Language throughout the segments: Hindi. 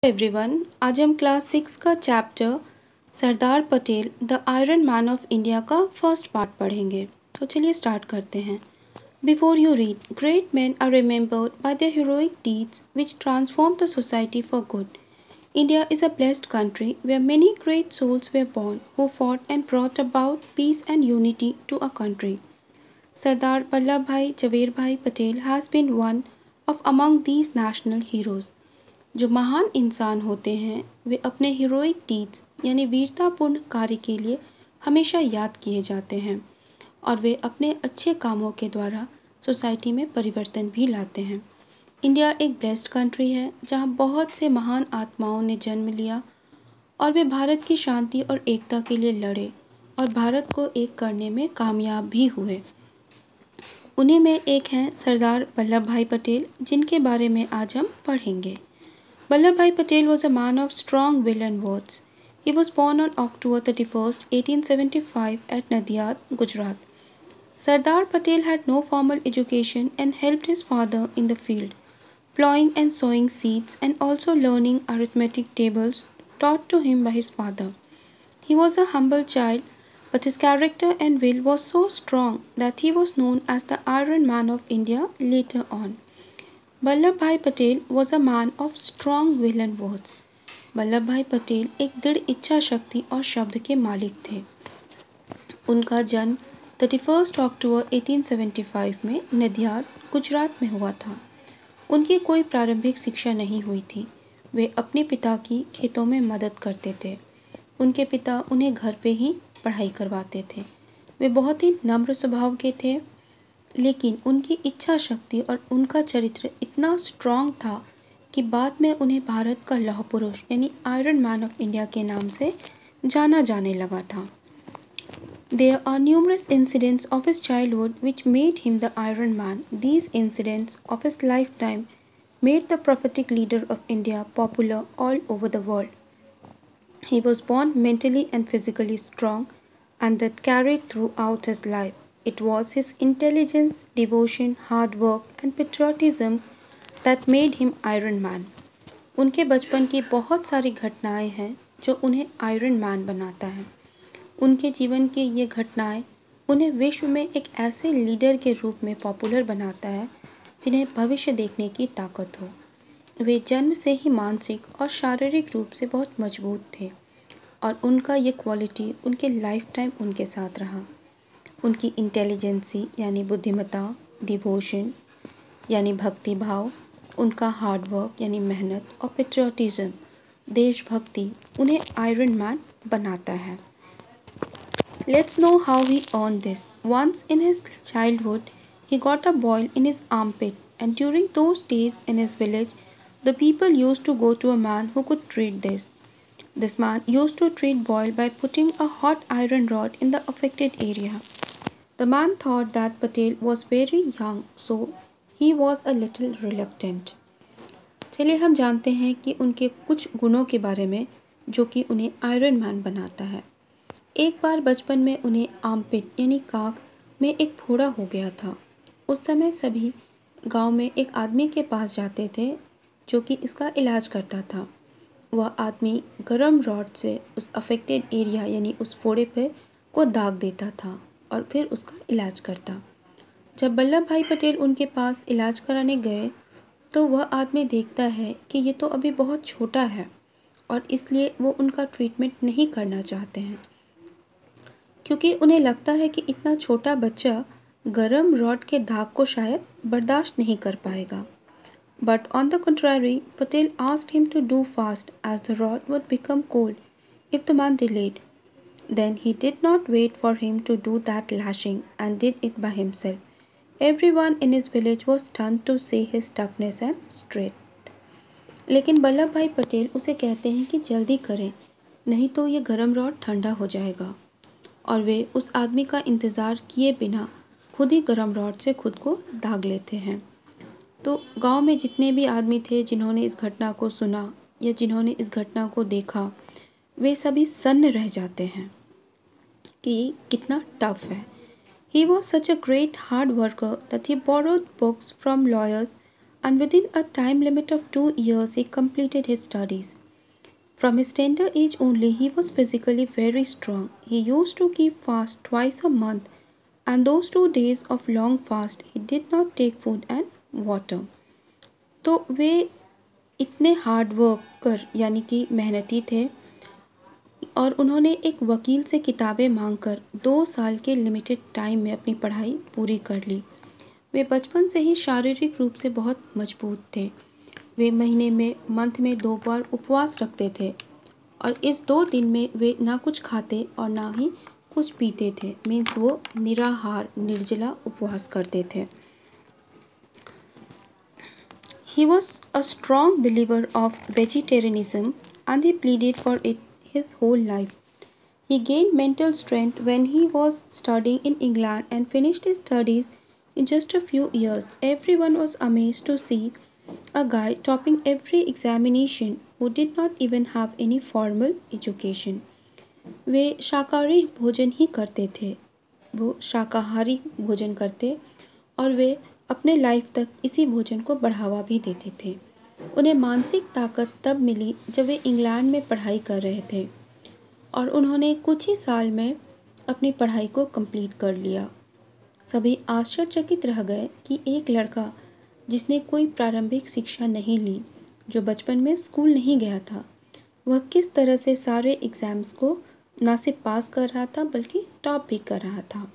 एवरीवन, आज हम क्लास 6 का chapter Sardar Patel the iron man of India का फर्स्ट पार्ट पढ़ेंगे। तो चलिए स्टार्ट करते हैं। Before you read, great men are remembered by their heroic deeds which transformed the society for good. India is a blessed country where many great souls were born who fought and brought about peace and unity to a country. Sardar Vallabhbhai Jhaveri Patel has been one of among these national heroes. जो महान इंसान होते हैं वे अपने हीरोइक डीड्स यानी वीरतापूर्ण कार्य के लिए हमेशा याद किए जाते हैं और वे अपने अच्छे कामों के द्वारा सोसाइटी में परिवर्तन भी लाते हैं। इंडिया एक ब्लेस्ड कंट्री है जहाँ बहुत से महान आत्माओं ने जन्म लिया और वे भारत की शांति और एकता के लिए लड़े और भारत को एक करने में कामयाब भी हुए। उन्हीं में एक हैं सरदार वल्लभ भाई पटेल, जिनके बारे में आज हम पढ़ेंगे। Vallabhbhai Patel was a man of strong will and words. He was born on October 31st, 1875 at Nadiad, Gujarat. Sardar Patel had no formal education and helped his father in the field, plowing and sowing seeds and also learning arithmetic tables taught to him by his father. He was a humble child, but his character and will was so strong that he was known as the Iron Man of India later on. Vallabhbhai Patel was a man of strong will and words. Vallabhbhai Patel एक दृढ़ इच्छा शक्ति और शब्द के मालिक थे। उनका जन्म 31 अक्टूबर 1875 में नदियाद, गुजरात में हुआ था। उनकी कोई प्रारंभिक शिक्षा नहीं हुई थी। वे अपने पिता की खेतों में मदद करते थे। उनके पिता उन्हें घर पे ही पढ़ाई करवाते थे। वे बहुत ही नम्र स्वभाव के थे, लेकिन उनकी इच्छा शक्ति और उनका चरित्र इतना स्ट्रॉन्ग था कि बाद में उन्हें भारत का लौह पुरुष यानी आयरन मैन ऑफ इंडिया के नाम से जाना जाने लगा था। There are numerous incidents of his childhood which made him the Iron Man. These incidents of his lifetime made the prophetic leader of India popular all over the world. He was born mentally and physically strong, and that carried throughout his life. It was his intelligence, devotion, hard work and patriotism that made him Iron Man. उनके बचपन की बहुत सारी घटनाएं हैं जो उन्हें आयरन मैन बनाता है। उनके जीवन की ये घटनाएं उन्हें विश्व में एक ऐसे लीडर के रूप में पॉपुलर बनाता है जिन्हें भविष्य देखने की ताकत हो। वे जन्म से ही मानसिक और शारीरिक रूप से बहुत मजबूत थे और उनका ये क्वालिटी उनके लाइफ टाइम उनके साथ रहा। उनकी इंटेलिजेंसी यानी बुद्धिमत्ता, डिवोशन यानी भक्ति भाव, उनका हार्ड वर्क यानी मेहनत और पेट्रियोटिज्म देशभक्ति उन्हें आयरन मैन बनाता है। Let's know how he earned this. Once in his childhood, he got a boil in his armpit, and during those days in his village, the people used to go to a man who could treat this. This man used to treat boil by putting a hot iron rod in the affected area. The man thought that Patel was very young, so he was a little reluctant. चलिए हम जानते हैं कि उनके कुछ गुणों के बारे में जो कि उन्हें आयरन मैन बनाता है। एक बार बचपन में उन्हें आर्मपिट यानी काख में एक फोड़ा हो गया था। उस समय सभी गांव में एक आदमी के पास जाते थे जो कि इसका इलाज करता था। वह आदमी गरम रॉड से उस अफेक्टेड एरिया यानी उस फोड़े पे को दाग देता था और फिर उसका इलाज करता। जब वल्लभ भाई पटेल उनके पास इलाज कराने गए तो वह आदमी देखता है कि ये तो अभी बहुत छोटा है और इसलिए वो उनका ट्रीटमेंट नहीं करना चाहते हैं, क्योंकि उन्हें लगता है कि इतना छोटा बच्चा गरम रॉड के दाग को शायद बर्दाश्त नहीं कर पाएगा। But on the contrary, Patel asked him to do fast as the rod would become cold if the man delayed. Then he did not wait for him to do that lashing and did it by himself. Everyone in his village was stunned to see his toughness and strength. लेकिन वल्लभ भाई पटेल उसे कहते हैं कि जल्दी करें, नहीं तो ये गरम रॉड ठंडा हो जाएगा, और वे उस आदमी का इंतज़ार किए बिना खुद ही गरम रॉड से खुद को दाग लेते हैं। तो गांव में जितने भी आदमी थे जिन्होंने इस घटना को सुना या जिन्होंने इस घटना को देखा, वे सभी सन्न रह जाते हैं कि कितना टफ है। He was such a great hard worker that he borrowed books from lawyers and within a time limit of 2 years he completed his studies. From his tender age only, he was physically very strong. He used to keep fast twice a month, and those 2 days of long fast he did not take food and water. तो वे इतने हार्ड वर्कर यानी कि मेहनती थे और उन्होंने एक वकील से किताबें मांगकर 2 साल के लिमिटेड टाइम में अपनी पढ़ाई पूरी कर ली। वे बचपन से ही शारीरिक रूप से बहुत मजबूत थे। वे महीने में मंथ में 2 बार उपवास रखते थे और इस 2 दिन में वे ना कुछ खाते और ना ही कुछ पीते थे। मीन्स वो निराहार निर्जला उपवास करते थे। He was a strong believer of vegetarianism and he pleaded for it his whole life. He gained mental strength when he was studying in England and finished his studies in just a few years. Everyone was amazed to see a guy topping every examination who did not even have any formal education. वे शाकाहारी भोजन ही करते थे। वो शाकाहारी भोजन करते और वे अपने लाइफ तक इसी भोजन को बढ़ावा भी देते थे। उन्हें मानसिक ताकत तब मिली जब वे इंग्लैंड में पढ़ाई कर रहे थे और उन्होंने कुछ ही साल में अपनी पढ़ाई को कंप्लीट कर लिया। सभी आश्चर्यचकित रह गए कि एक लड़का जिसने कोई प्रारंभिक शिक्षा नहीं ली, जो बचपन में स्कूल नहीं गया था, वह किस तरह से सारे एग्ज़ाम्स को ना सिर्फ पास कर रहा था बल्कि टॉप भी कर रहा था।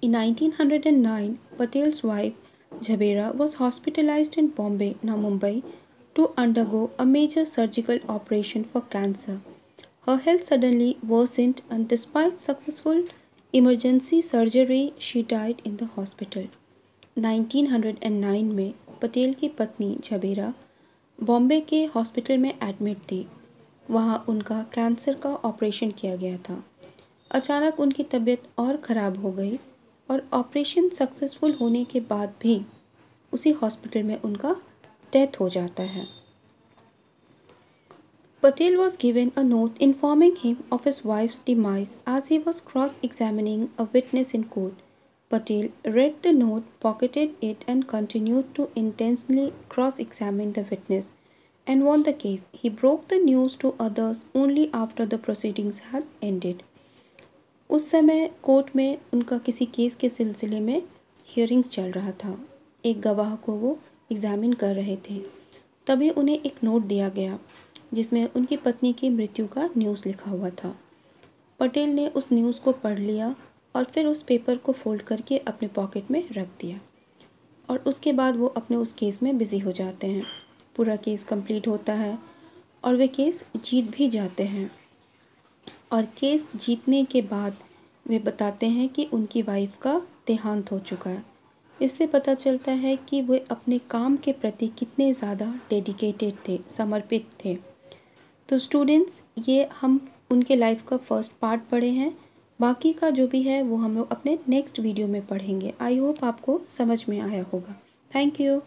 In 1909, Patel's wife Jhabera was hospitalized in Bombay, now Mumbai, to undergo a major surgical operation for cancer. Her health suddenly worsened and despite successful emergency surgery, she died in the hospital. 1909 में पटेल की पत्नी झबेरा बॉम्बे के हॉस्पिटल में एडमिट थी। वहाँ उनका कैंसर का ऑपरेशन किया गया था। अचानक उनकी तबीयत और ख़राब हो गई और ऑपरेशन सक्सेसफुल होने के बाद भी उसी हॉस्पिटल में उनका डेथ हो जाता है। Patel was given a note informing him of his wife's demise as he was cross-examining a witness in court. Patel read the note, pocketed it and continued to intensely cross-examine the witness and won the case. He broke the news to others only after the proceedings had ended. उस समय कोर्ट में उनका किसी केस के सिलसिले में हियरिंग्स चल रहा था। एक गवाह को वो एग्ज़ामिन कर रहे थे। तभी उन्हें एक नोट दिया गया जिसमें उनकी पत्नी की मृत्यु का न्यूज़ लिखा हुआ था। पटेल ने उस न्यूज़ को पढ़ लिया और फिर उस पेपर को फोल्ड करके अपने पॉकेट में रख दिया और उसके बाद वो अपने उस केस में बिज़ी हो जाते हैं। पूरा केस कंप्लीट होता है और वे केस जीत भी जाते हैं और केस जीतने के बाद वे बताते हैं कि उनकी वाइफ का देहांत हो चुका है। इससे पता चलता है कि वे अपने काम के प्रति कितने ज़्यादा डेडिकेटेड थे, समर्पित थे। तो स्टूडेंट्स, ये हम उनके लाइफ का फर्स्ट पार्ट पढ़े हैं। बाकी का जो भी है वो हम लोग अपने नेक्स्ट वीडियो में पढ़ेंगे। आई होप आपको समझ में आया होगा। Thank you.